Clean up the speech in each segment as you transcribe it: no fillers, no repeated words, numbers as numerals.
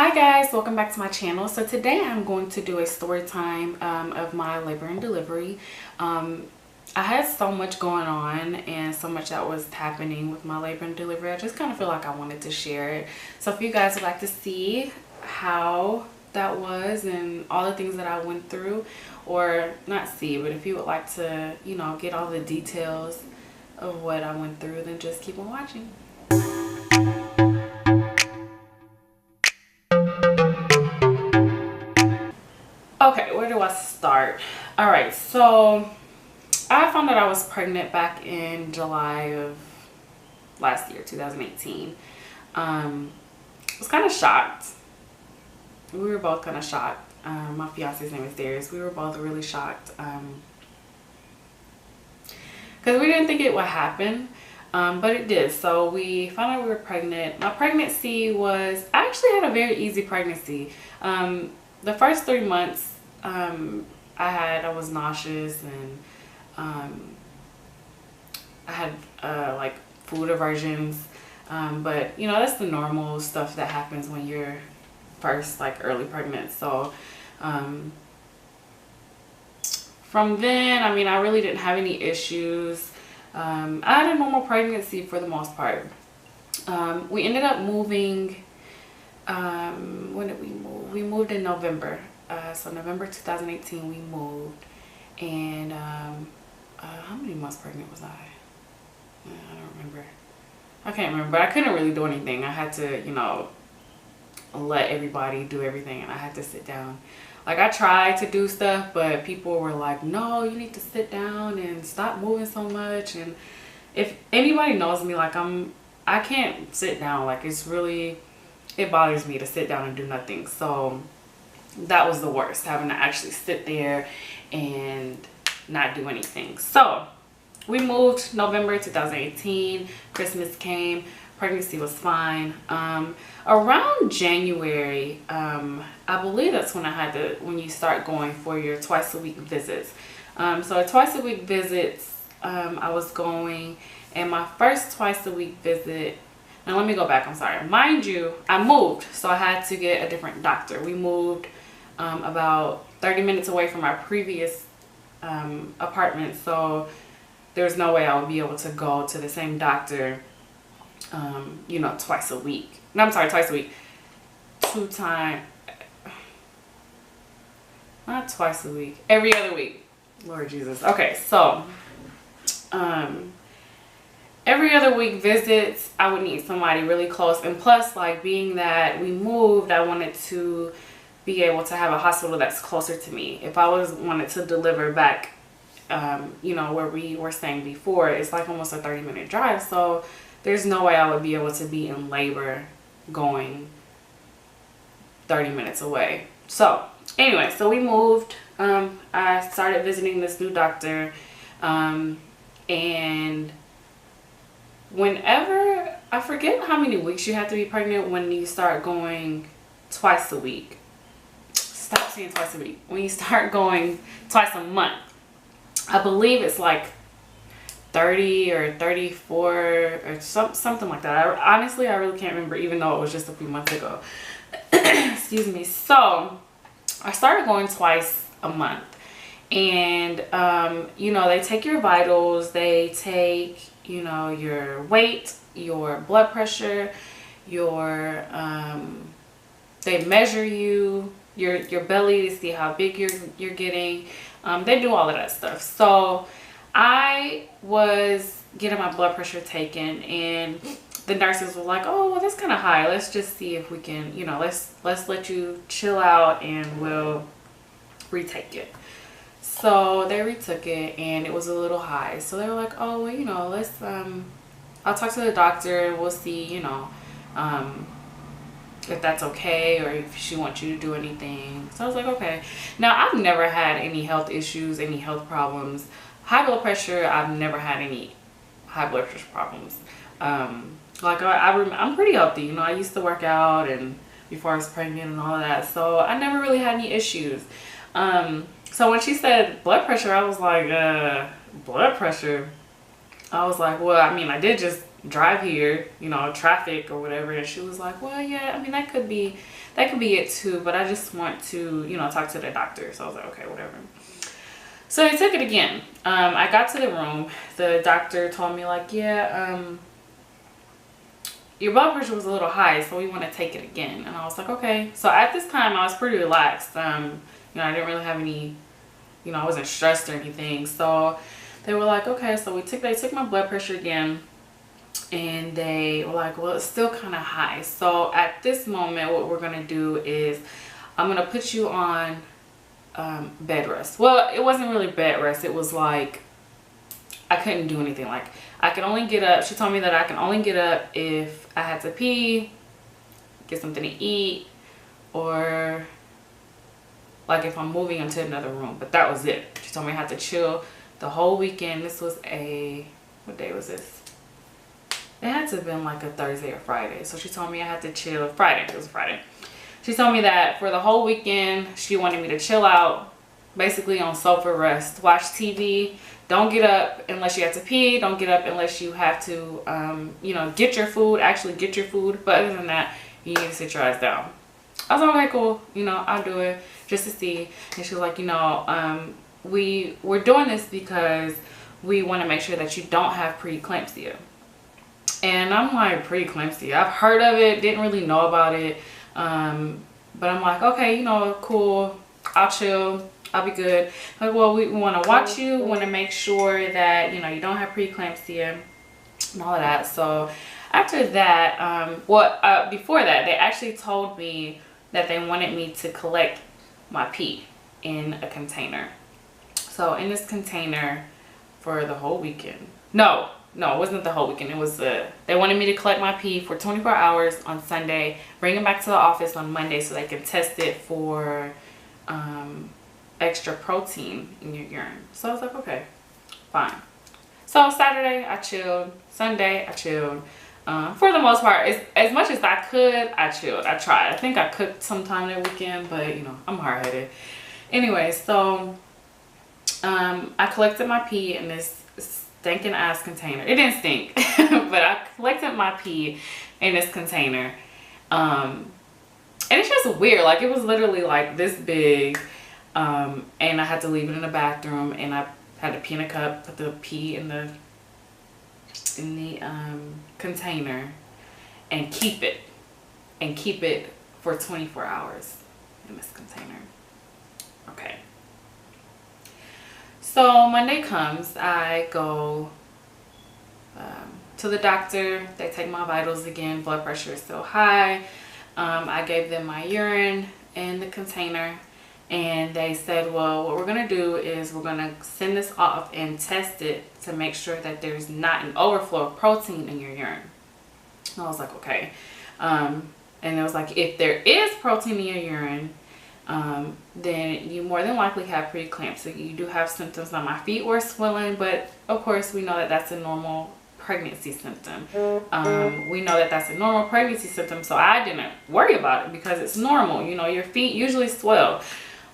Hi guys, welcome back to my channel. So today I'm going to do a story time of my labor and delivery. I had so much going on and so much that was happening with my labor and delivery. I just kind of feel like I wanted to share it. So if you guys would like to see how that was and all the things that I went through, or not see, but if you would like to, you know, get all the details of what I went through, then just keep on watching. Okay, where do I start? All right, so I found out I was pregnant back in July of last year, 2018. I was kind of shocked. We were both kind of shocked. My fiance's name is Darius. We were both really shocked because we didn't think it would happen, but it did. So we found out we were pregnant. My pregnancy was, I actually had a very easy pregnancy. The first 3 months, I was nauseous and I had like food aversions, but you know, that's the normal stuff that happens when you're first like early pregnant. So from then, I mean, I really didn't have any issues. I had a normal pregnancy for the most part. We ended up moving, when did we move? We moved in November. So November 2018 we moved, and how many months pregnant was I? I don't remember. I can't remember, but I couldn't really do anything. I had to, you know, let everybody do everything, and I had to sit down. Like, I tried to do stuff, but people were like, no, you need to sit down and stop moving so much. And if anybody knows me, like, I can't sit down. Like, it bothers me to sit down and do nothing. So that was the worst, having to actually sit there and not do anything. So we moved November 2018. Christmas came. Pregnancy was fine. Around January, I believe that's when when you start going for your twice a week visits. So at twice a week visits, I was going, and my first twice a week visit, now let me go back, I'm sorry. Mind you, I moved, so I had to get a different doctor. We moved about 30 minutes away from our previous apartment, so there's no way I would be able to go to the same doctor, you know, twice a week. No, I'm sorry, twice a week. Not twice a week, every other week. Lord Jesus. Okay, so every other week visits, I would need somebody really close. And plus, like, being that we moved, I wanted to be able to have a hospital that's closer to me. If I wanted to deliver back, you know, where we were staying before, it's like almost a 30-minute drive. So there's no way I would be able to be in labor going 30 minutes away. So anyway, so we moved. I started visiting this new doctor, and whenever, I forget how many weeks you have to be pregnant when you start going twice a week. Stop saying twice a week. When you start going twice a month, I believe it's like 30 or 34 or something like that. Honestly, I really can't remember, even though it was just a few months ago. Excuse me. So I started going twice a month, and you know, they take your vitals, they take, you know, your weight, your blood pressure, your they measure your belly to see how big you're getting. They do all of that stuff. So I was getting my blood pressure taken, and the nurses were like, oh, well, that's kind of high. Let's just see if we can, you know, let's let you chill out and we'll retake it. So they retook it, and it was a little high. So they were like, oh, well, you know, let's I'll talk to the doctor and we'll see, you know, if that's okay, or if she wants you to do anything. So I was like, okay. Now, I've never had any health issues, any health problems. High blood pressure, I've never had any high blood pressure problems. Like, I'm pretty healthy. You know, I used to work out and before I was pregnant and all of that. So I never really had any issues. So when she said blood pressure, I was like, blood pressure? I was like, well, I mean, I did just drive here, you know, traffic or whatever. And she was like, well, yeah, I mean, that could be it too, but I just want to, you know, talk to the doctor. So I was like, okay, whatever. So I took it again. I got to the room. The doctor told me like, yeah, your blood pressure was a little high, so we want to take it again. And I was like, okay. So at this time, I was pretty relaxed. You know, I didn't really have any, you know, I wasn't stressed or anything. So they were like, okay. So they took my blood pressure again. And they were like, well, it's still kind of high. So at this moment, what we're going to do is I'm going to put you on bed rest. Well, it wasn't really bed rest. It was like I couldn't do anything. Like I could only get up. She told me that I can only get up if I had to pee, get something to eat, or like if I'm moving into another room. But that was it. She told me I had to chill the whole weekend. This was what day was this? It had to have been like a Thursday or Friday. So she told me I had to chill Friday. It was Friday. She told me that for the whole weekend, she wanted me to chill out, basically on sofa rest, watch TV. Don't get up unless you have to pee. Don't get up unless you have to, you know, get your food, actually get your food. But other than that, you need to sit your ass down. I was like, okay, cool. You know, I'll do it just to see. And she was like, you know, we're doing this because we want to make sure that you don't have preeclampsia. And I'm like, preeclampsia? I've heard of it, didn't really know about it. But I'm like, okay, you know, cool. I'll chill. I'll be good. Like, well, we want to watch you. We want to make sure that, you know, you don't have preeclampsia and all of that. So after that, before that, they actually told me that they wanted me to collect my pee in a container. So in this container for the whole weekend. No, it wasn't the whole weekend. It was they wanted me to collect my pee for 24 hours on Sunday, bring it back to the office on Monday so they can test it for extra protein in your urine. So I was like, okay, fine. So Saturday I chilled, Sunday I chilled. For the most part, as much as I could, I chilled. I tried. I think I cooked sometime that weekend, but you know, I'm hard-headed. Anyway, so I collected my pee in this stinking ass container. It didn't stink, but I collected my pee in this container. And it's just weird. Like, it was literally like this big. And I had to leave it in the bathroom, and I had to pee in a cup, put the pee in the container, and keep it for 24 hours in this container. Okay. So Monday comes, I go to the doctor. They take my vitals again. Blood pressure is still high. I gave them my urine in the container, and they said, well, what we're going to do is we're going to send this off and test it to make sure that there's not an overflow of protein in your urine. And I was like, okay. And it was like, if there is protein in your urine, then you more than likely have preeclampsia. You do have symptoms. Now, my feet were swelling, but of course we know that that's a normal pregnancy symptom. We know that that's a normal pregnancy symptom, so I didn't worry about it because it's normal. You know, your feet usually swell.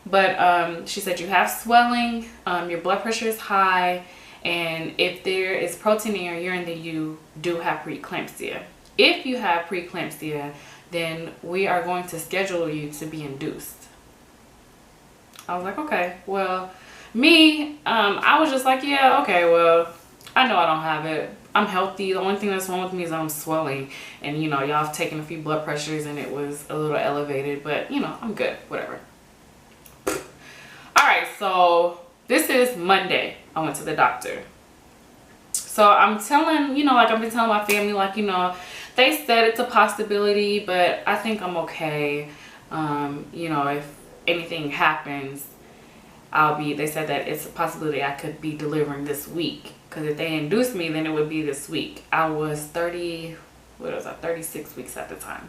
But she said you have swelling, your blood pressure is high, and if there is protein in your urine, then you do have preeclampsia. If you have preeclampsia, then we are going to schedule you to be induced. I was like, okay. Well, I was just like, yeah, okay, well, I know I don't have it. I'm healthy. The only thing that's wrong with me is I'm swelling. And, you know, y'all have taken a few blood pressures and it was a little elevated. But, you know, I'm good. Whatever. Alright, so this is Monday. I went to the doctor. So I'm telling, you know, like I've been telling my family, like, you know, they said it's a possibility, but I think I'm okay. You know, if anything happens, they said that it's a possibility I could be delivering this week. Because if they induced me, then it would be this week. I was 36 weeks at the time.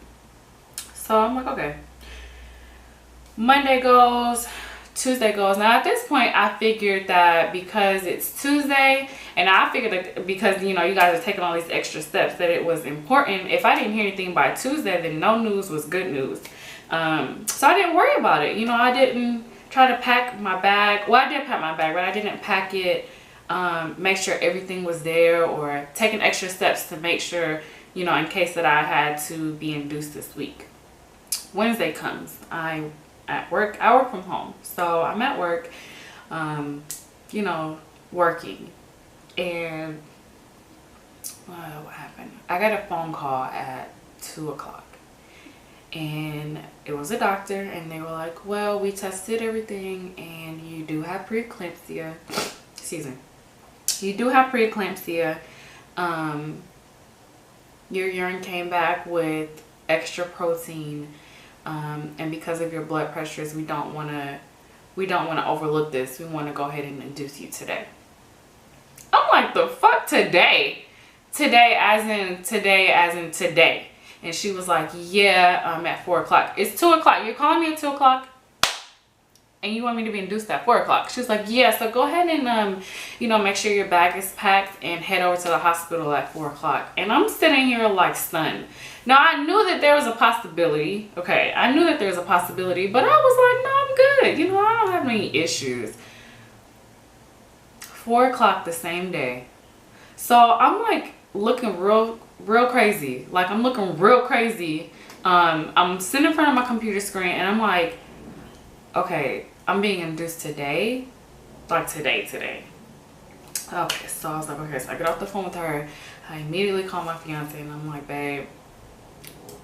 So I'm like, okay. Monday goes, Tuesday goes. Now at this point, I figured that because it's Tuesday, and I figured that because, you know, you guys are taking all these extra steps, that it was important. If I didn't hear anything by Tuesday, then no news was good news. So I didn't worry about it. You know, I didn't try to pack my bag. Well, I did pack my bag, but I didn't pack it make sure everything was there, or taking extra steps to make sure, you know, in case that I had to be induced this week. Wednesday comes, I work from home, so I'm at work, you know, working, and what happened? I got a phone call at 2 o'clock, and it was a doctor, and they were like, well, we tested everything, and you do have preeclampsia. Excuse me. You do have preeclampsia. Your urine came back with extra protein, and because of your blood pressures, we don't want to overlook this. We want to go ahead and induce you today. I'm like, the fuck, today? Today as in today. And she was like, yeah, at 4 o'clock. It's 2 o'clock. You're calling me at 2 o'clock? And you want me to be induced at 4 o'clock? She was like, yeah, so go ahead and, you know, make sure your bag is packed and head over to the hospital at 4 o'clock. And I'm sitting here like stunned. Now, I knew that there was a possibility. Okay, I knew that there was a possibility, but I was like, no, I'm good. You know, I don't have any issues. 4 o'clock the same day. So I'm like looking real crazy. Like, I'm looking real crazy. I'm sitting in front of my computer screen, and I'm like, okay, I'm being induced today. Like today. Okay, so I was like, okay, so I get off the phone with her. I immediately call my fiance, and I'm like, babe,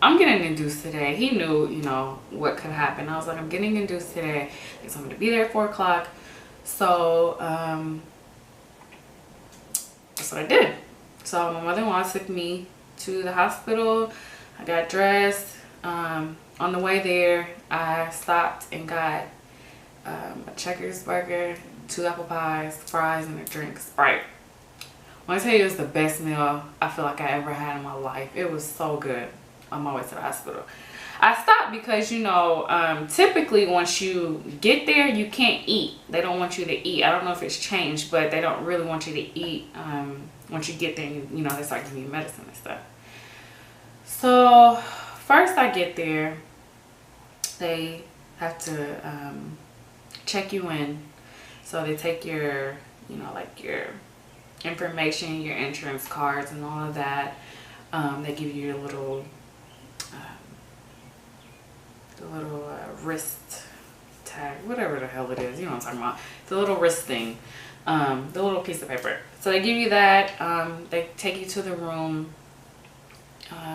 I'm getting induced today. He knew, you know, what could happen. I was like, I'm getting induced today. They told me to be there at 4 o'clock. So that's what I did. So my mother-in-law took me to the hospital. I got dressed. On the way there, I stopped and got a Checkers burger, 2 apple pies, fries, and a drink, Sprite. When I tell you, it was the best meal I feel like I ever had in my life. It was so good on my way to the hospital. I stopped because, you know, typically once you get there, you can't eat. They don't want you to eat. I don't know if it's changed, but they don't really want you to eat once you get there. You know, they start giving you medicine and stuff. So first I get there, they have to check you in. So they take your, you know, like your information, your insurance cards and all of that. They give you your little wrist tag, whatever the hell it is, you know what I'm talking about, the little wrist thing, the little piece of paper. So they give you that. They take you to the room.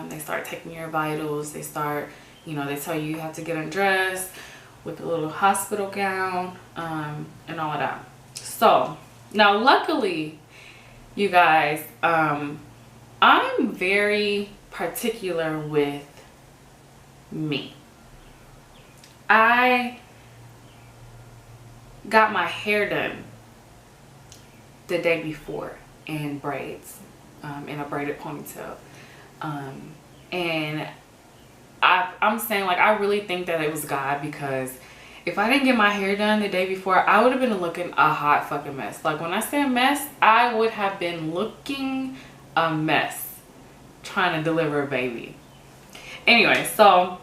They start taking your vitals. They start, you know, they tell you have to get undressed with a little hospital gown, and all of that. So now luckily, you guys, I'm very particular with me. I got my hair done the day before in braids, in a braided ponytail. And I'm saying, like, I really think that it was God, because if I didn't get my hair done the day before, I would have been looking a hot fucking mess. Like, when I say a mess, I would have been looking a mess trying to deliver a baby. Anyway, so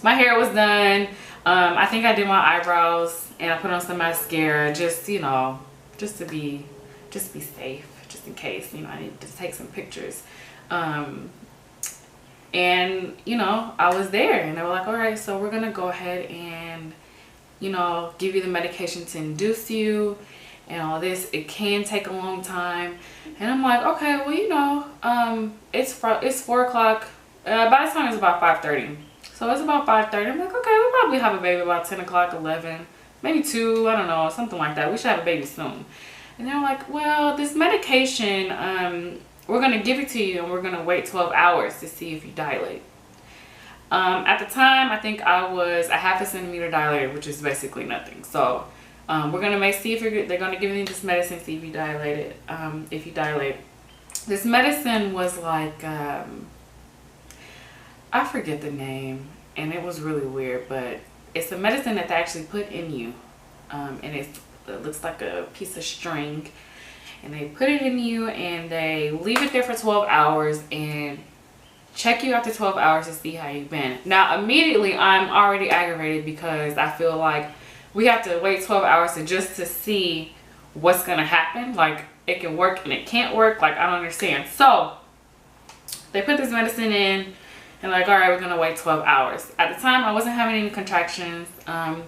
my hair was done. I think I did my eyebrows, and I put on some mascara, just, you know, just to be safe, just in case, you know, I need to take some pictures. And, you know, I was there, and they were like, all right, so we're gonna go ahead and, you know, give you the medication to induce you and all this. It can take a long time. And I'm like, okay, well, you know, it's 4 o'clock. By the time it's about 5:30. So it's about 5:30. I'm like, okay, we'll probably have a baby about 10 o'clock, 11, maybe 2, I don't know, something like that. We should have a baby soon. And they're like, well, this medication, we're going to give it to you, and we're going to wait 12 hours to see if you dilate. At the time, I think I was a ½ centimeter dilated, which is basically nothing. So we're going to see if they're going to give you this medicine, see if you dilate it. If you dilate. This medicine was like, I forget the name, and it was really weird, but it's a medicine that they actually put in you. And it looks like a piece of string. And they put it in you, and they leave it there for 12 hours and check you after 12 hours to see how you've been. Now, immediately, I'm already aggravated because I feel like we have to wait 12 hours to see what's gonna happen. Like, it can work and it can't work. Like, I don't understand. So they put this medicine in and like, all right, we're gonna wait 12 hours. At the time, I wasn't having any contractions.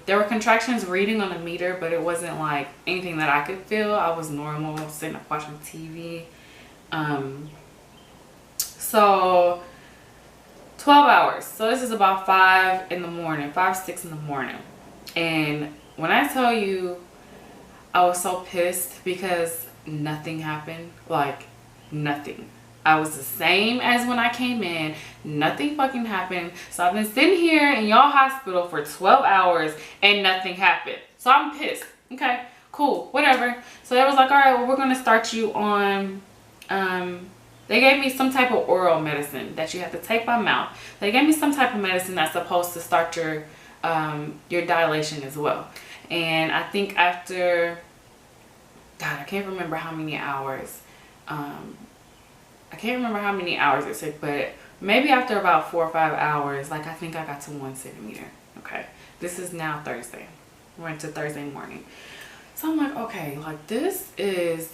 There were contractions reading on the meter, but it wasn't like anything that I could feel. I was normal, sitting up watching TV. So 12 hours. So this is about 5 in the morning, 5, 6 in the morning. And when I tell you, I was so pissed because nothing happened. Like, nothing. I was the same as when I came in. Nothing fucking happened. So I've been sitting here in y'all hospital for 12 hours and nothing happened. So I'm pissed. Okay, cool, whatever. So they was like, all right, well, we're going to start you on, they gave me some type of oral medicine that you have to take by mouth. They gave me some type of medicine that's supposed to start your dilation as well. And I think after, God, I can't remember how many hours. I can't remember how many hours it took, but maybe after about 4 or 5 hours, like I think I got to 1 centimeter. Okay, this is now Thursday. We went to Thursday morning. So I'm like, okay, like this is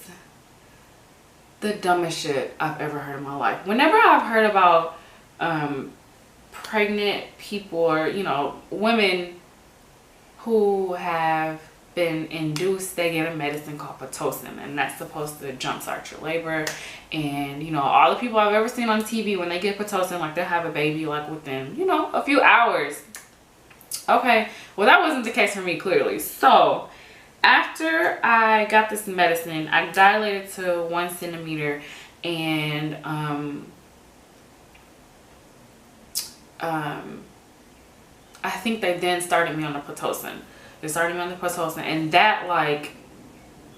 the dumbest shit I've ever heard in my life. Whenever I've heard about pregnant people or, you know, women who have been induced, they get a medicine called Pitocin, and that's supposed to jumpstart your labor. And you know, all the people I've ever seen on TV, when they get Pitocin, like they'll have a baby like within, you know, a few hours. Okay, well that wasn't the case for me, clearly. So after I got this medicine, I dilated to 1 centimeter, and I think they then started me on the Pitocin. They started me on the Pitocin, and that like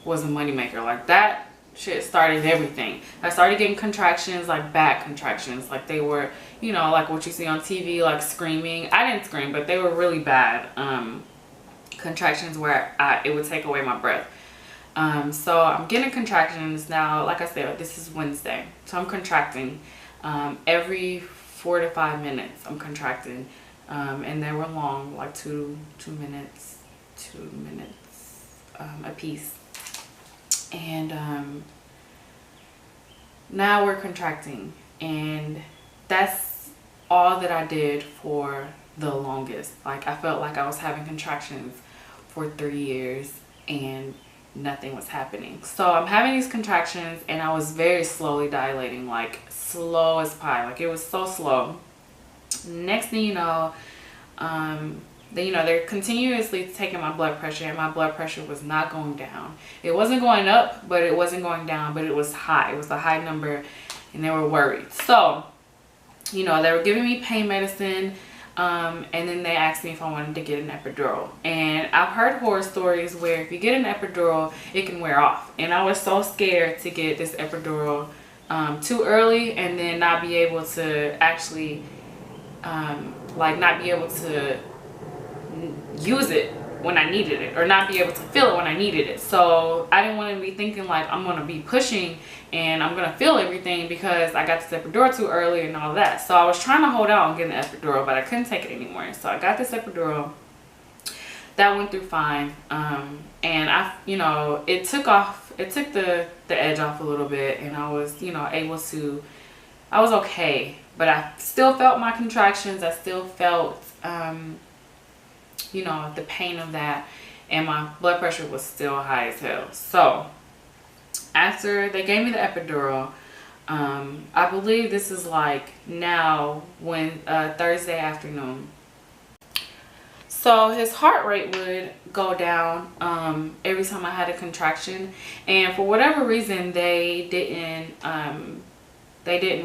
was a moneymaker. Like that shit started everything. I started getting contractions, like bad contractions, like they were, you know, like what you see on TV, like screaming. I didn't scream, but they were really bad contractions where it would take away my breath. So I'm getting contractions now. Like I said, this is Wednesday, so I'm contracting every 4 to 5 minutes. I'm contracting, and they were long, like two minutes a piece. And now we're contracting, and that's all that I did for the longest. Like, I felt like I was having contractions for 3 years and nothing was happening. So I'm having these contractions, and I was very slowly dilating, like slow as pie. Like, it was so slow. Next thing you know, they're continuously taking my blood pressure, and my blood pressure was not going down. It wasn't going up, but it wasn't going down, but it was high. It was a high number, and they were worried. So, you know, they were giving me pain medicine, and then they asked me if I wanted to get an epidural. And I've heard horror stories where if you get an epidural, it can wear off. And I was so scared to get this epidural too early, and then not be able to actually, not be able to use it when I needed it, or not be able to feel it when I needed it. So I didn't want to be thinking like I'm going to be pushing and I'm going to feel everything because I got this epidural too early and all that. So I was trying to hold out on getting the epidural, but I couldn't take it anymore. So I got this epidural. That went through fine. And it took the edge off a little bit, and I was, I was okay, but I still felt my contractions. I still felt, the pain of that, and my blood pressure was still high as hell. So after they gave me the epidural, I believe this is like now Thursday afternoon. So his heart rate would go down every time I had a contraction, and for whatever reason they didn't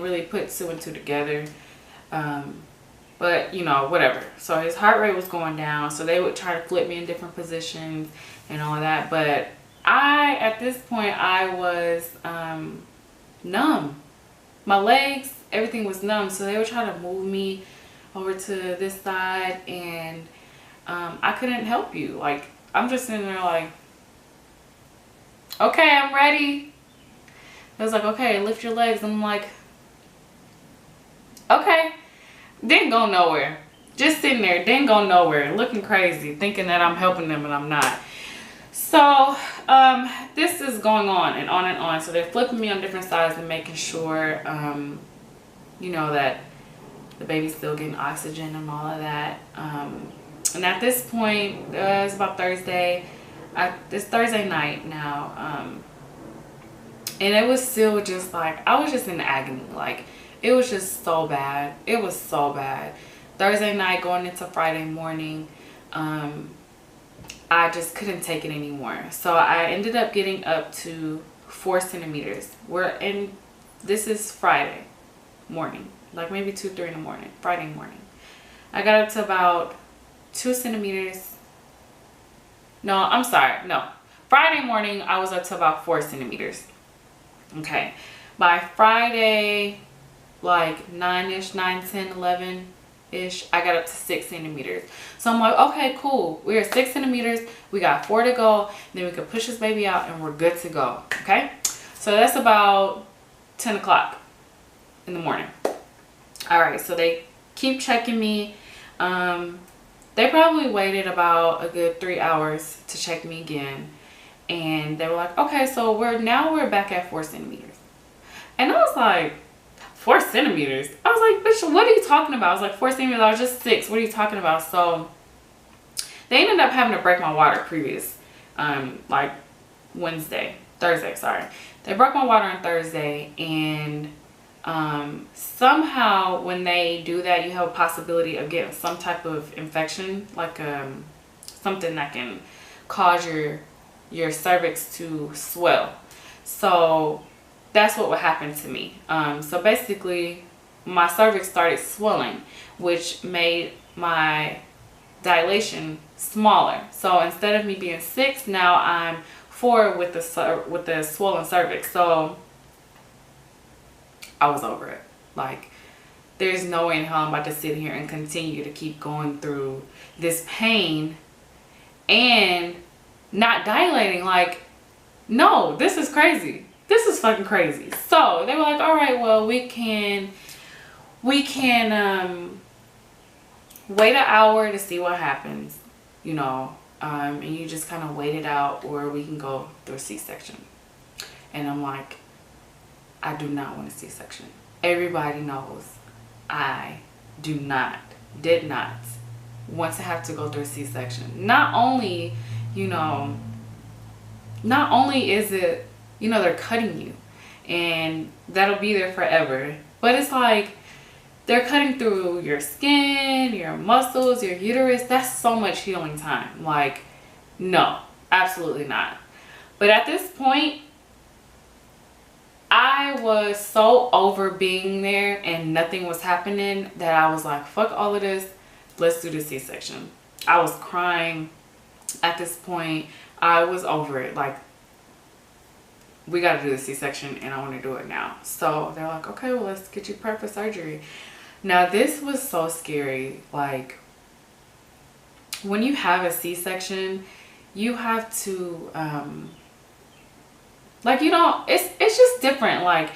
really put 2 and 2 together. But whatever. So his heart rate was going down, so they would try to flip me in different positions and all that. But at this point I was numb. My legs, everything was numb, so they would try to move me over to this side, and I couldn't help you. Like, I'm just sitting there like, okay, I'm ready. It was like, okay, lift your legs. I'm like, okay. Didn't go nowhere. Just sitting there, didn't go nowhere, looking crazy, thinking that I'm helping them and I'm not. So this is going on and on and on. So they're flipping me on different sides and making sure, you know, that the baby's still getting oxygen and all of that. And at this point, it's about Thursday. It's Thursday night now. And it was still just like, I was just in agony. Like, it was just so bad. It was so bad. Thursday night going into Friday morning, I just couldn't take it anymore. So I ended up getting up to 4 centimeters. This is Friday morning, like maybe 2, 3 in the morning, Friday morning. I got up to about 2 centimeters. No, I'm sorry. No, Friday morning, I was up to about 4 centimeters. Okay. By Friday, like 9-ish, 9, 10, 11-ish, I got up to 6 centimeters. So I'm like, okay, cool. We're at 6 centimeters. We got 4 to go. Then we can push this baby out and we're good to go. Okay. So that's about 10 o'clock in the morning. All right. So they keep checking me. They probably waited about a good 3 hours to check me again. And they were like, okay, so we're back at 4 centimeters. And I was like, 4 centimeters? I was like, bitch, what are you talking about? I was like, 4 centimeters, I was just 6. What are you talking about? So they ended up having to break my water like Thursday, sorry. They broke my water on Thursday, and somehow when they do that, you have a possibility of getting some type of infection, like something that can cause your cervix to swell. So that's what would happen to me. So basically my cervix started swelling, which made my dilation smaller. So instead of me being 6, now I'm 4 with the swollen cervix. So I was over it. Like, there's no way in hell I'm about to sit here and continue to keep going through this pain and not dilating. Like, no, this is crazy. This is fucking crazy. So they were like, all right, well, we can wait an hour to see what happens, you know, and you just kind of wait it out, or we can go through a C-section. And I'm like, I do not want a C-section. Everybody knows I did not want to have to go through a C-section. Not only is it, you know, they're cutting you and that'll be there forever, but it's like they're cutting through your skin, your muscles, your uterus. That's so much healing time. Like, no, absolutely not. But at this point, I was so over being there and nothing was happening that I was like, fuck all of this, let's do the C-section. I was crying at this point. I was over it. Like, we got to do the C-section and I want to do it now. So they're like, okay, well, let's get you prepped for surgery. Now, this was so scary. Like, when you have a C-section, you have to, like, you know, it's just different. Like,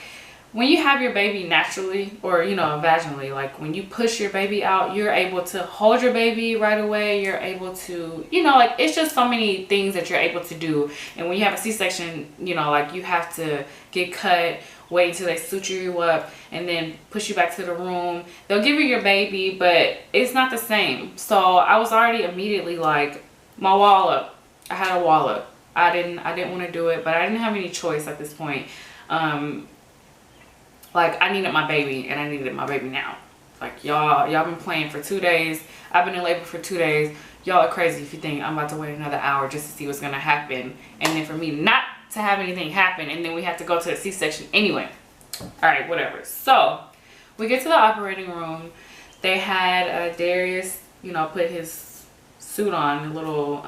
when you have your baby naturally, or, you know, vaginally, like when you push your baby out, you're able to hold your baby right away. You're able to, you know, like, it's just so many things that you're able to do. And when you have a C-section, you know, like, you have to get cut, wait until they suture you up, and then push you back to the room. They'll give you your baby, but it's not the same. So I was already immediately like, my wall up. I had a wall up. I didn't want to do it, but I didn't have any choice at this point. Like, I needed my baby, and I needed my baby now. Like, y'all been playing for 2 days. I've been in labor for 2 days. Y'all are crazy if you think I'm about to wait another hour just to see what's gonna happen, and then for me not to have anything happen, and then we have to go to the C-section anyway. All right, whatever. So we get to the operating room. They had Darius, you know, put his suit on, the little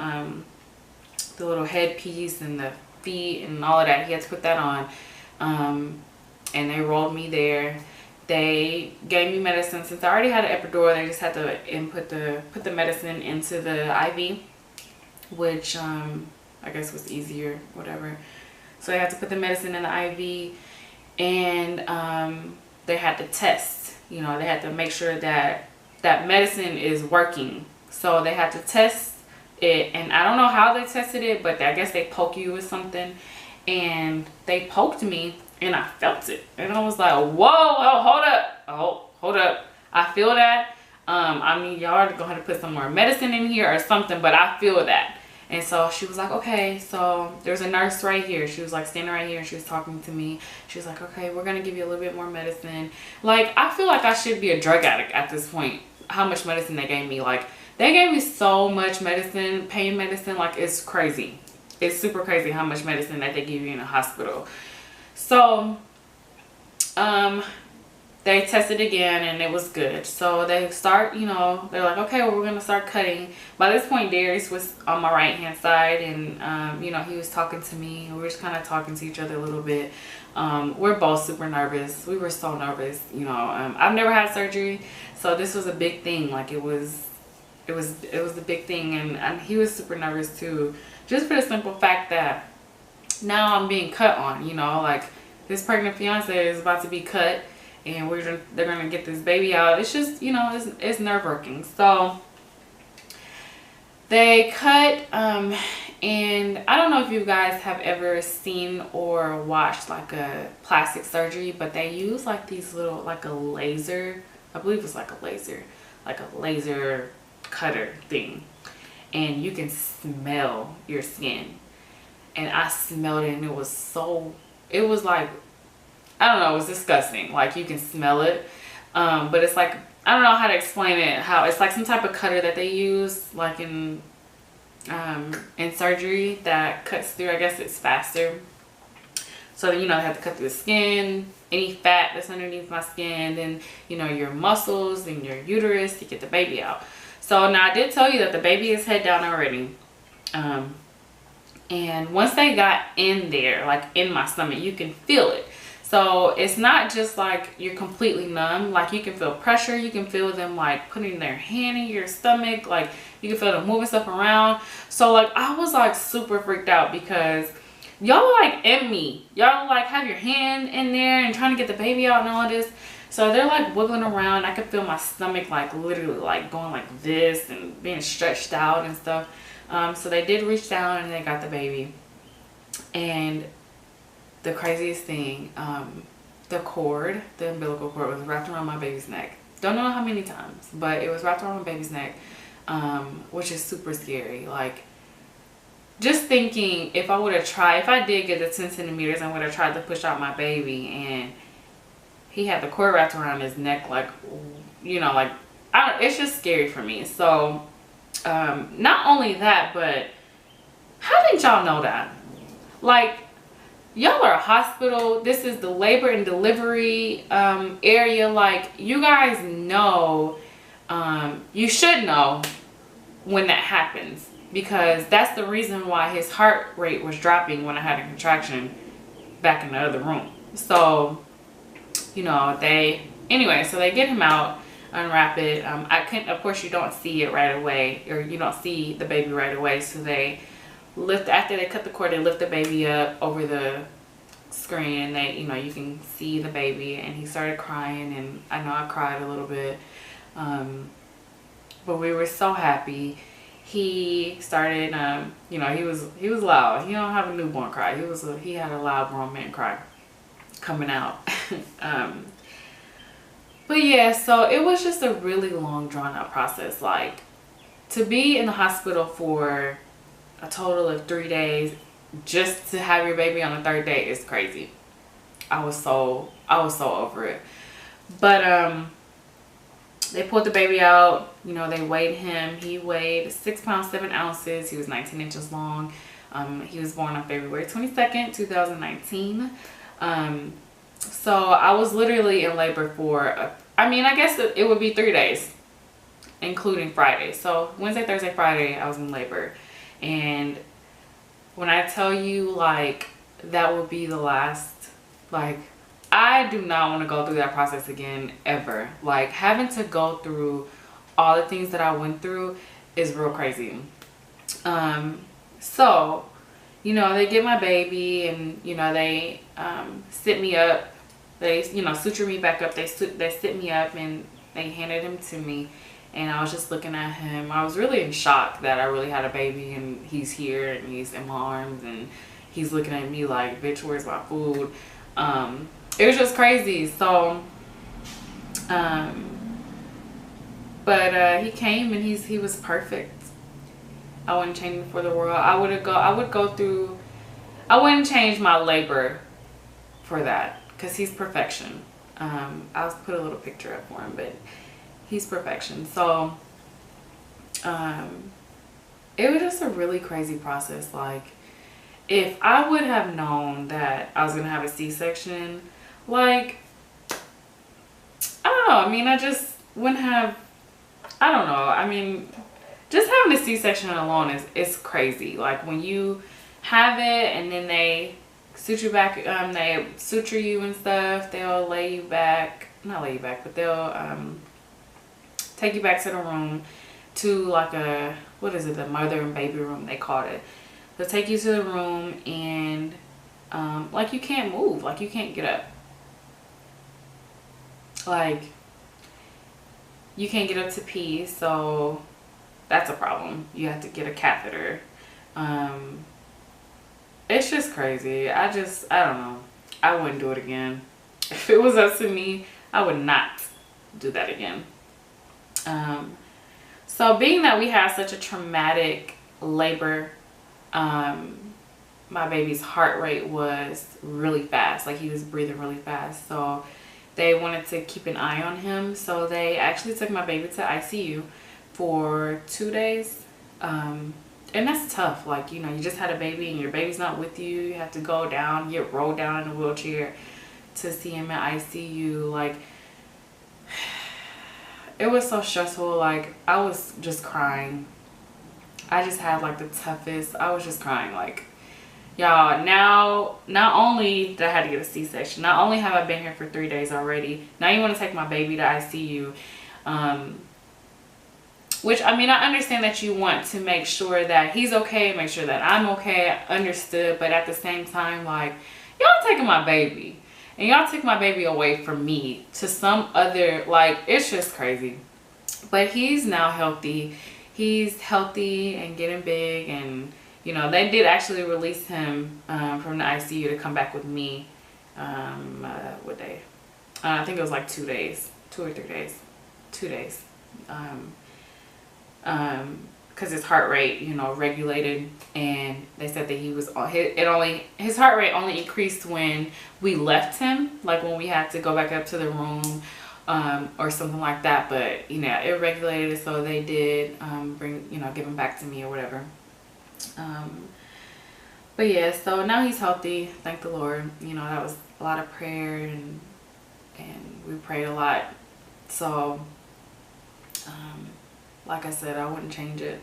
headpiece and the feet and all of that. He had to put that on. And they rolled me there. They gave me medicine. Since I already had an epidural, they just had to put the medicine into the IV, which I guess was easier, whatever. So they had to put the medicine in the IV, and they had to test. You know, they had to make sure that that medicine is working. So they had to test And I don't know how they tested it, but I guess they poke you with something, and they poked me and I felt it, and I was like, whoa, oh, hold up, I feel that. I mean, y'all are gonna have to put some more medicine in here or something, but I feel that. And so she was like, okay, so there's a nurse right here. She was like standing right here and she was talking to me. She was like, okay, we're gonna give you a little bit more medicine. Like, I feel like I should be a drug addict at this point, how much medicine they gave me. Like, they gave me so much medicine, pain medicine, like it's crazy. It's super crazy how much medicine that they give you in a hospital. So, they tested again and it was good. So they start, you know, they're like, okay, well, we're gonna start cutting. By this point, Darius was on my right hand side, and you know, he was talking to me. We were just kind of talking to each other a little bit. We're both super nervous. We were so nervous, you know. I've never had surgery, so this was a big thing. Like, it was the big thing, and he was super nervous too, just for the simple fact that now I'm being cut on, you know, like his pregnant fiance is about to be cut, and they're gonna get this baby out. It's just, you know, it's nerve-wracking. So they cut, and I don't know if you guys have ever seen or watched like a plastic surgery, but they use like these little, like a laser, I believe it's like a laser cutter thing, and you can smell your skin. And I smelled it, and it was like, I don't know, it was disgusting. Like, you can smell it, but it's like, I don't know how to explain it, how it's like some type of cutter that they use like in surgery that cuts through, I guess it's faster. So, you know, they have to cut through the skin, any fat that's underneath my skin, then, you know, your muscles and your uterus to get the baby out. So now I did tell you that the baby is head down already. And once they got in there, like in my stomach, you can feel it. So it's not just like you're completely numb. Like, you can feel pressure. You can feel them like putting their hand in your stomach. Like, you can feel them moving stuff around. So like, I was like super freaked out because y'all are like in me. Y'all like have your hand in there and trying to get the baby out and all this. So they're like wiggling around. I could feel my stomach like literally like going like this and being stretched out and stuff. So they did reach down and they got the baby. And the craziest thing, the umbilical cord was wrapped around my baby's neck. Don't know how many times, but it was wrapped around my baby's neck, which is super scary. Like, just thinking if I did get the 10 centimeters, I would have tried to push out my baby, and he had the cord wrapped around his neck, like, you know, like, it's just scary for me. So, not only that, but how did y'all know that? Like, y'all are a hospital. This is the labor and delivery area. Like, you guys know, you should know when that happens, because that's the reason why his heart rate was dropping when I had a contraction back in the other room. So, you know, so they get him out, unwrap it. Of course, you don't see it right away, or you don't see the baby right away. So they after they cut the cord, they lift the baby up over the screen, and they, you know, you can see the baby, and he started crying, and I know I cried a little bit, but we were so happy. He started, you know, he was loud. He don't have a newborn cry. He had a loud grown man cry coming out. But yeah, so it was just a really long, drawn out process. Like, to be in the hospital for a total of 3 days just to have your baby on the third day is crazy. I was so over it. But they pulled the baby out. You know, they weighed him. He weighed 6 pounds 7 ounces. He was 19 inches long. He was born on February 22nd, 2019. So I was literally in labor for, I guess it would be 3 days, including Friday. So Wednesday, Thursday, Friday, I was in labor. And when I tell you, like, that would be the last, like, I do not want to go through that process again, ever. Like, having to go through all the things that I went through is real crazy. So, you know, they get my baby, and, you know, they sit me up. They, you know, suture me back up. They sit me up, and they handed him to me. and I was just looking at him. I was really in shock that I really had a baby, and he's here and he's in my arms and he's looking at me like, bitch, where's my food? It was just crazy. So but he came and he was perfect. I wouldn't change him for the world. I wouldn't change my labor for that, because he's perfection. I'll put a little picture up for him, but he's perfection. So it was just a really crazy process. Like, if I would have known that I was gonna have a C-section, like, I don't know, I mean, I just wouldn't have, I don't know, I mean, just having a C-section alone is crazy. Like, when you have it and then they suture back, they suture you and stuff, they'll lay you back, not lay you back, but they'll take you back to the room, to like a, what is it, the mother and baby room they called it. They'll take you to the room, and like, you can't move, like, you can't get up, like, you can't get up to pee, so that's a problem. You have to get a catheter. It's just crazy. I don't know. I wouldn't do it again. If it was up to me, I would not do that again. So being that we had such a traumatic labor, my baby's heart rate was really fast. Like, he was breathing really fast. So they wanted to keep an eye on him. So they actually took my baby to ICU for 2 days. And that's tough. Like, you know, you just had a baby and your baby's not with you. You have to go down, get rolled down in a wheelchair to see him at ICU. Like, it was so stressful. Like, I was just crying. I just had like the toughest, I was just crying. Like, y'all, now, not only did I have to get a C-section, not only have I been here for 3 days already, now you want to take my baby to ICU. Which, I mean, I understand that you want to make sure that he's okay, make sure that I'm okay, I understood, but at the same time, like, y'all taking my baby, and y'all took my baby away from me to some other, like, it's just crazy. But he's now healthy. He's healthy and getting big, and, you know, they did actually release him from the ICU to come back with me. What day? I think it was like 2 days, 2 or 3 days, 2 days. Because his heart rate, you know, regulated, and they said that he was his heart rate only increased when we left him, like when we had to go back up to the room, or something like that. But, you know, it regulated, so they did give him back to me or whatever. But yeah, so now he's healthy, thank the Lord. You know, that was a lot of prayer, and we prayed a lot. So like I said, I wouldn't change it.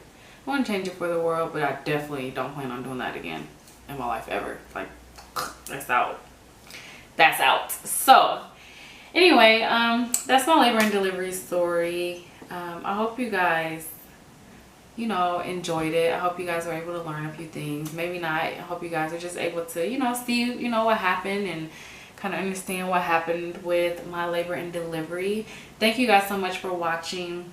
I wouldn't change it for the world, but I definitely don't plan on doing that again in my life ever. Like, that's out. That's out. So anyway, that's my labor and delivery story. I hope you guys, you know, enjoyed it. I hope you guys were able to learn a few things. Maybe not. I hope you guys are just able to, you know, see, you know, what happened, and kind of understand what happened with my labor and delivery. Thank you guys so much for watching.